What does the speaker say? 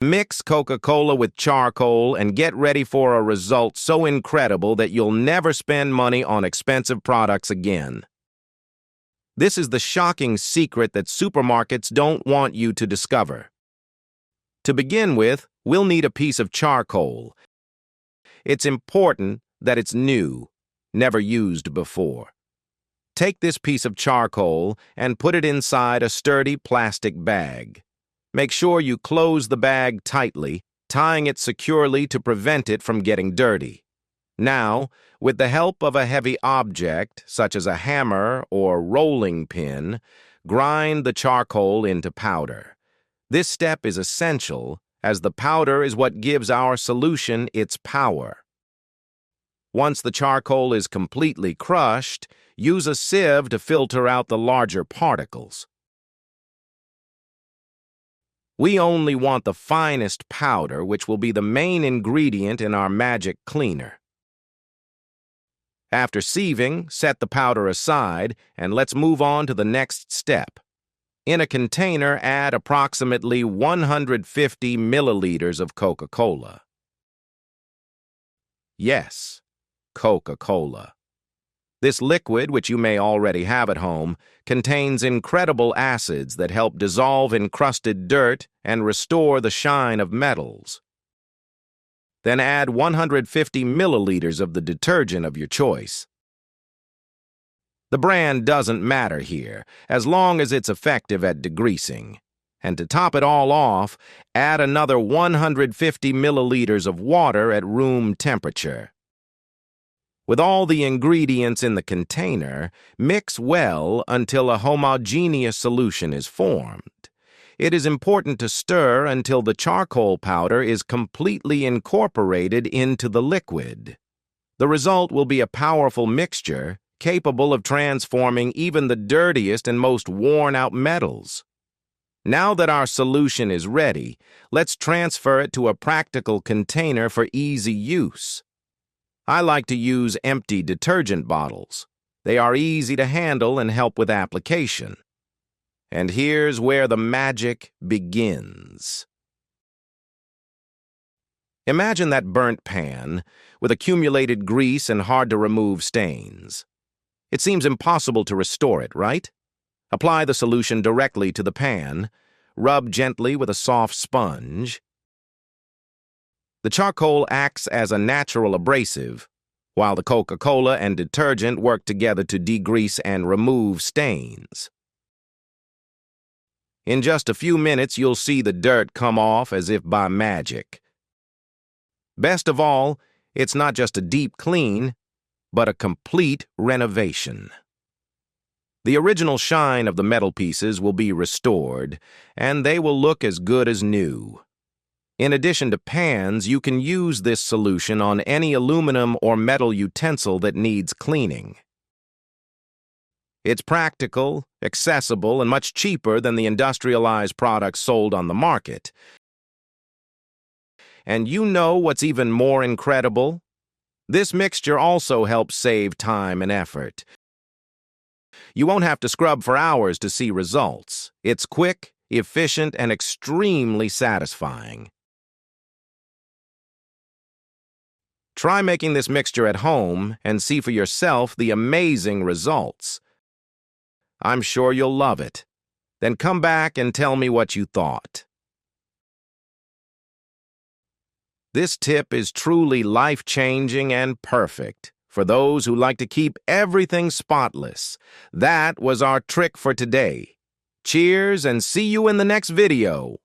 Mix Coca-Cola with charcoal and get ready for a result so incredible that you'll never spend money on expensive products again. This is the shocking secret that supermarkets don't want you to discover. To begin with, we'll need a piece of charcoal. It's important that it's new, never used before. Take this piece of charcoal and put it inside a sturdy plastic bag. Make sure you close the bag tightly, tying it securely to prevent it from getting dirty. Now, with the help of a heavy object, such as a hammer or rolling pin, grind the charcoal into powder. This step is essential, as the powder is what gives our solution its power. Once the charcoal is completely crushed, use a sieve to filter out the larger particles. We only want the finest powder, which will be the main ingredient in our magic cleaner. After sieving, set the powder aside, and let's move on to the next step. In a container, add approximately 150 milliliters of Coca-Cola. Yes, Coca-Cola. This liquid, which you may already have at home, contains incredible acids that help dissolve encrusted dirt and restore the shine of metals. Then add 150 milliliters of the detergent of your choice. The brand doesn't matter here, as long as it's effective at degreasing. And to top it all off, add another 150 milliliters of water at room temperature. With all the ingredients in the container, mix well until a homogeneous solution is formed. It is important to stir until the charcoal powder is completely incorporated into the liquid. The result will be a powerful mixture, capable of transforming even the dirtiest and most worn-out metals. Now that our solution is ready, let's transfer it to a practical container for easy use. I like to use empty detergent bottles. They are easy to handle and help with application. And here's where the magic begins. Imagine that burnt pan with accumulated grease and hard-to-remove stains. It seems impossible to restore it, right? Apply the solution directly to the pan. Rub gently with a soft sponge. The charcoal acts as a natural abrasive, while the Coca-Cola and detergent work together to degrease and remove stains. In just a few minutes, you'll see the dirt come off as if by magic. Best of all, it's not just a deep clean, but a complete renovation. The original shine of the metal pieces will be restored, and they will look as good as new. In addition to pans, you can use this solution on any aluminum or metal utensil that needs cleaning. It's practical, accessible, and much cheaper than the industrialized products sold on the market. And you know what's even more incredible? This mixture also helps save time and effort. You won't have to scrub for hours to see results. It's quick, efficient, and extremely satisfying. Try making this mixture at home and see for yourself the amazing results. I'm sure you'll love it. Then come back and tell me what you thought. This tip is truly life-changing and perfect for those who like to keep everything spotless. That was our trick for today. Cheers and see you in the next video.